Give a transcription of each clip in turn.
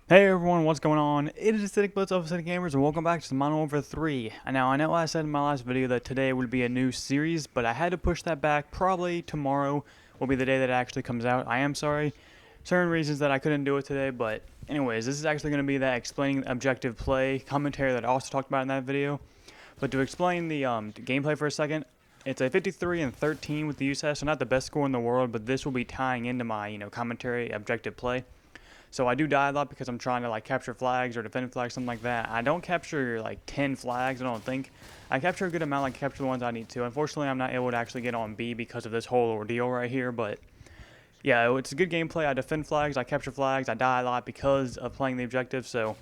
Hey everyone, what's going on? It is BliTzz of City Gamers and welcome back to Modern Warfare 3. And now I know I said in my last video that today would be a new series, but I had to push that back. Probably tomorrow will be the day that it actually comes out. I am sorry. Certain reasons that I couldn't do it today, but anyways, this is actually going to be that explaining objective play commentary that I also talked about in that video. But to explain the gameplay for a second, it's a 53-13 with the USAS, so not the best score in the world, but this will be tying into my commentary objective play. So I do die a lot because I'm trying to like capture flags or defend flags, something like that. I don't capture like 10 flags, I don't think. I capture a good amount, like capture the ones I need to. Unfortunately, I'm not able to actually get on B because of this whole ordeal right here, but yeah, it's a good gameplay. I defend flags, I capture flags, I die a lot because of playing the objective. So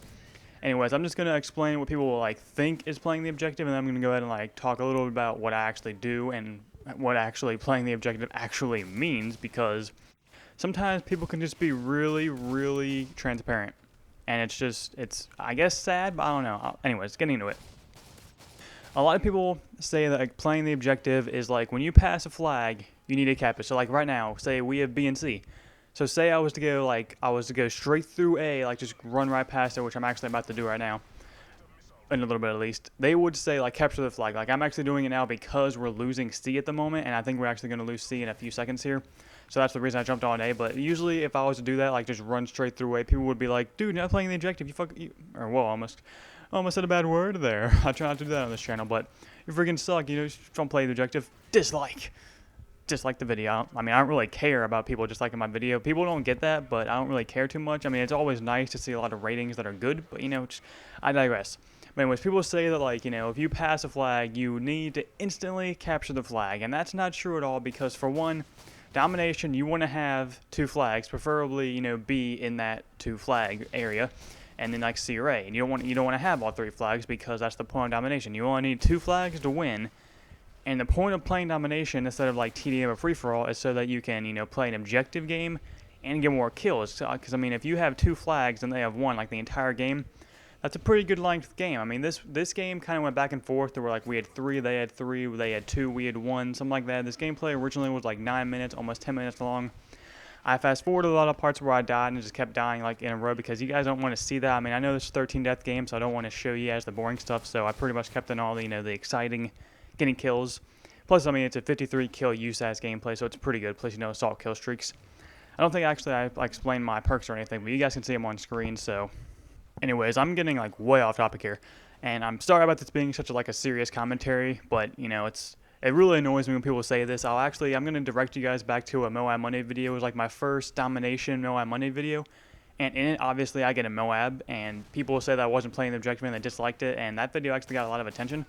anyways, I'm just going to explain what people will like think is playing the objective, and then I'm going to go ahead and like talk a little bit about what I actually do and what actually playing the objective actually means, because sometimes people can just be really transparent, and it's I guess sad, but I don't know. Anyways, getting into it. A lot of people say that like playing the objective is like when you pass a flag, you need to cap it. So like right now, say we have B and C. So say I was to go straight through A, like just run right past it, which I'm actually about to do right now, in a little bit at least. They would say like capture the flag. Like I'm actually doing it now because we're losing C at the moment, and I think we're actually going to lose C in a few seconds here. So that's the reason I jumped on A. But usually if I was to do that, like just run straight through A, people would be like, dude, you're not playing the objective, or whoa, almost said a bad word there. I try not to do that on this channel, but you freaking suck, just don't play the objective. Dislike the video. I mean, I don't really care about people disliking my video. People don't get that, but I don't really care too much. I mean, it's always nice to see a lot of ratings that are good, but I digress. But anyways, people say that like, if you pass a flag, you need to instantly capture the flag, and that's not true at all, because for one, domination, you want to have two flags, preferably, B in that two flag area, and then like C or A. And you don't want to have all three flags, because that's the point of domination. You only need two flags to win. And the point of playing domination instead of like TDM or free-for-all is so that you can, play an objective game and get more kills. Because I mean, if you have two flags and they have one, like the entire game, that's a pretty good length game. I mean, this game kind of went back and forth. There were like, we had three, they had three, they had two, we had one, something like that. This gameplay originally was like 9 minutes, almost 10 minutes long. I fast forwarded a lot of parts where I died and just kept dying like in a row, because you guys don't want to see that. I mean, I know this is a 13 death game, so I don't want to show you guys the boring stuff. So I pretty much kept in all the, the exciting getting kills. Plus, I mean, it's a 53 kill USAS gameplay, so it's pretty good. Plus, assault kill streaks. I don't think actually I explained my perks or anything, but you guys can see them on screen. So anyways, I'm getting like way off topic here, and I'm sorry about this being such a serious commentary, but it really annoys me when people say this. I'm going to direct you guys back to a Moab Monday video. It was like my first domination Moab Monday video, and in it, obviously, I get a Moab, and people say that I wasn't playing the objective and they disliked it, and that video actually got a lot of attention,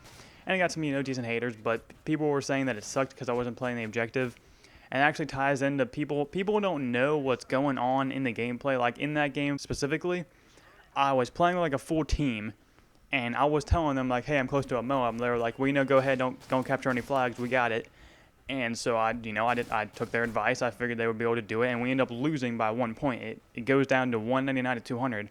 and it got some, decent haters, but people were saying that it sucked because I wasn't playing the objective, and it actually ties into people don't know what's going on in the gameplay. Like in that game specifically, I was playing with like a full team, and I was telling them like, hey, I'm close to a Moab. They were like, well, go ahead, don't capture any flags, we got it. And so I took their advice. I figured they would be able to do it, and we end up losing by 1 point. It goes down to 199 to 200.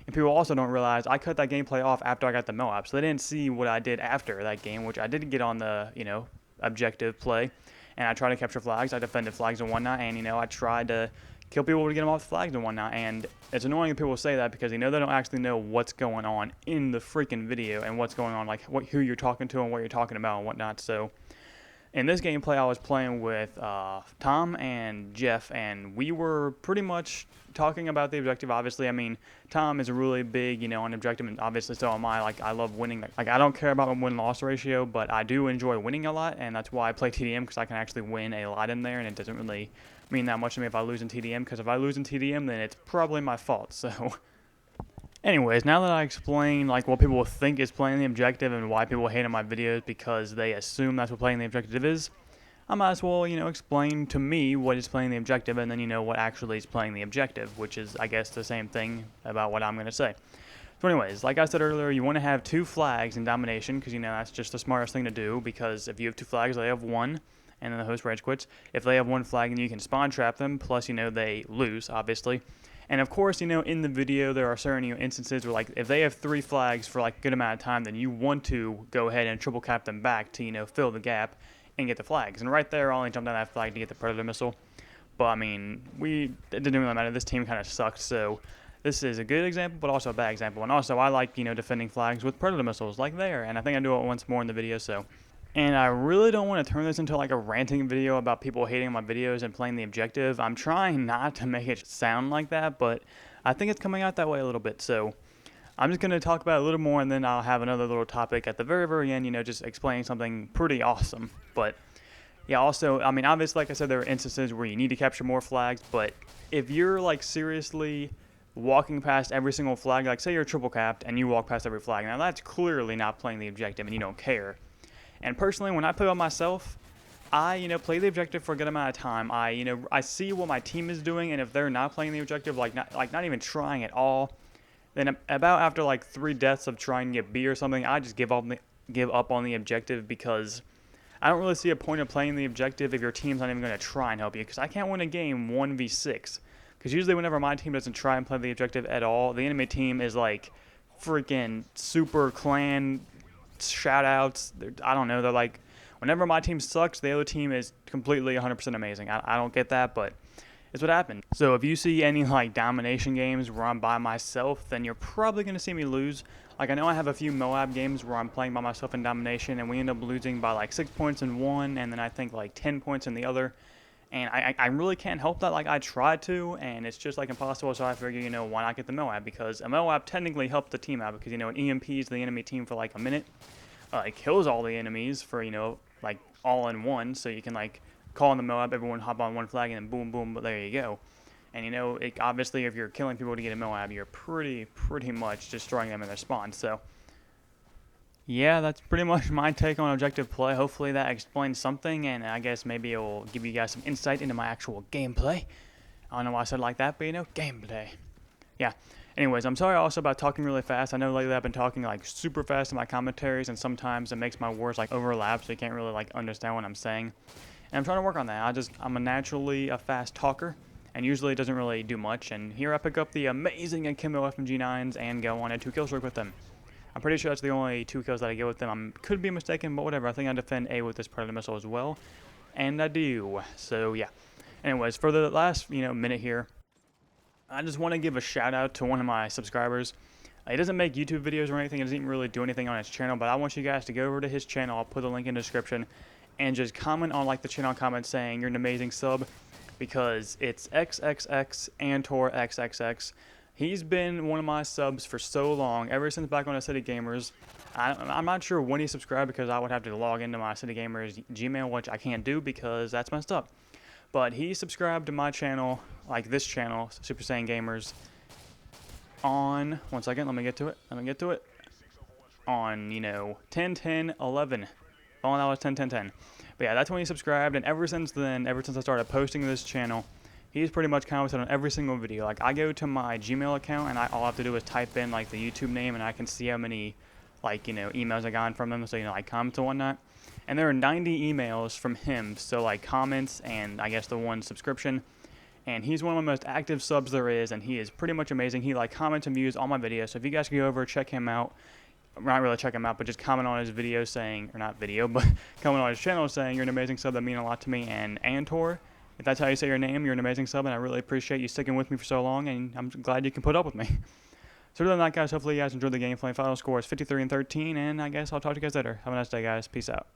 And people also don't realize I cut that gameplay off after I got the Moab, so they didn't see what I did after that game, which I did get on the objective play, and I tried to capture flags. I defended flags and whatnot, and I tried to kill people to get them off the flags and whatnot. And it's annoying when people say that, because they don't actually know what's going on in the freaking video and what's going on, like who you're talking to and what you're talking about and whatnot. So in this gameplay, I was playing with Tom and Jeff, and we were pretty much talking about the objective. Obviously, I mean, Tom is really big, on objective, and obviously so am I. Like, I love winning. Like, I don't care about my win-loss ratio, but I do enjoy winning a lot, and that's why I play TDM, because I can actually win a lot in there, and it doesn't really mean that much to me if I lose in TDM, because if I lose in TDM, then it's probably my fault. So anyways, now that I explain like what people think is playing the objective and why people hate on my videos because they assume that's what playing the objective is, I might as well, explain to me what is playing the objective, and then, what actually is playing the objective, which is, I guess, the same thing about what I'm going to say. So anyways, like I said earlier, you want to have two flags in domination, because, that's just the smartest thing to do, because if you have two flags, they have one, and then the host rage quits. If they have one flag, then you can spawn trap them, plus, they lose, obviously. And of course, in the video, there are certain instances where, like, if they have three flags for, like, a good amount of time, then you want to go ahead and triple cap them back to, fill the gap and get the flags. And right there, I only jumped on that flag to get the Predator missile. But I mean, it didn't really matter. This team kind of sucked, so this is a good example, but also a bad example. And also, I like, defending flags with Predator missiles, like there. And I think I do it once more in the video, so. And I really don't want to turn this into like a ranting video about people hating my videos and playing the objective. I'm trying not to make it sound like that, but I think it's coming out that way a little bit. So I'm just going to talk about it a little more, and then I'll have another little topic at the very, very end, just explaining something pretty awesome. But yeah, also, I mean, obviously, like I said, there are instances where you need to capture more flags, but if you're like seriously walking past every single flag, like say you're triple capped and you walk past every flag, now that's clearly not playing the objective and you don't care. And personally, when I play by myself, I, play the objective for a good amount of time. I see what my team is doing, and if they're not playing the objective, not even trying at all, then about after like 3 deaths of trying to get B or something, I just give up on the objective, because I don't really see a point of playing the objective if your team's not even going to try and help you, because I can't win a game 1v6. Because usually whenever my team doesn't try and play the objective at all, the enemy team is like freaking super clan shoutouts. I don't know. They're like, whenever my team sucks, the other team is completely 100% amazing. I don't get that, but it's what happened. So if you see any like domination games where I'm by myself, then you're probably going to see me lose. Like, I know I have a few Moab games where I'm playing by myself in domination, and we end up losing by like 6 points in one, and then I think like 10 points in the other. And I really can't help that. Like, I try to, and it's just like impossible. So I figure, why not get the Moab? Because a Moab technically helps the team out, because, an EMPs the enemy team for like a minute. It kills all the enemies for, like all in one. So you can like call in the Moab, everyone hop on one flag, and then boom, boom, but there you go. And obviously if you're killing people to get a Moab, you're pretty much destroying them in their spawn. So yeah, that's pretty much my take on objective play. Hopefully that explains something, and I guess maybe it will give you guys some insight into my actual gameplay. I don't know why I said it like that, but gameplay. Yeah. Anyways, I'm sorry also about talking really fast. I know lately I've been talking like super fast in my commentaries, and sometimes it makes my words like overlap, so you can't really like understand what I'm saying. And I'm trying to work on that. I'm a naturally a fast talker, and usually it doesn't really do much. And here I pick up the amazing Akimbo FMG9s and go on a 2-kill streak with them. I'm pretty sure that's the only 2 kills that I get with them. I could be mistaken, but whatever. I think I defend A with this Predator missile as well, and I do. So yeah. Anyways, for the last minute here, I just want to give a shout out to one of my subscribers. He doesn't make YouTube videos or anything. He doesn't even really do anything on his channel, but I want you guys to go over to his channel. I'll put the link in the description, and just comment on like the channel comment saying you're an amazing sub, because it's XXX Antor XXX. He's been one of my subs for so long, ever since back on the City Gamers. I'm not sure when he subscribed, because I would have to log into my City Gamers Gmail, which I can't do because that's messed up. But he subscribed to my channel, like this channel, Super Saiyan Gamers, on, one second, let me get to it, on, 10/10/11. Oh, that was 10/10/10. But yeah, that's when he subscribed, and ever since then, ever since I started posting this channel, he's pretty much commented on every single video. Like, I go to my Gmail account, and all I have to do is type in like the YouTube name, and I can see how many like emails I got from them, so like comments and whatnot. And there are 90 emails from him, so like comments and I guess the one subscription. And he's one of my most active subs there is, and he is pretty much amazing. He like comments and views all my videos, so if you guys can go over, check him out. Not really check him out, but just comment on his video saying, or not video, but comment on his channel saying you're an amazing sub, that mean a lot to me. And Antor, if that's how you say your name, you're an amazing sub, and I really appreciate you sticking with me for so long, and I'm glad you can put up with me. So other than that, guys, hopefully you guys enjoyed the gameplay. Final score is 53-13, and I guess I'll talk to you guys later. Have a nice day, guys. Peace out.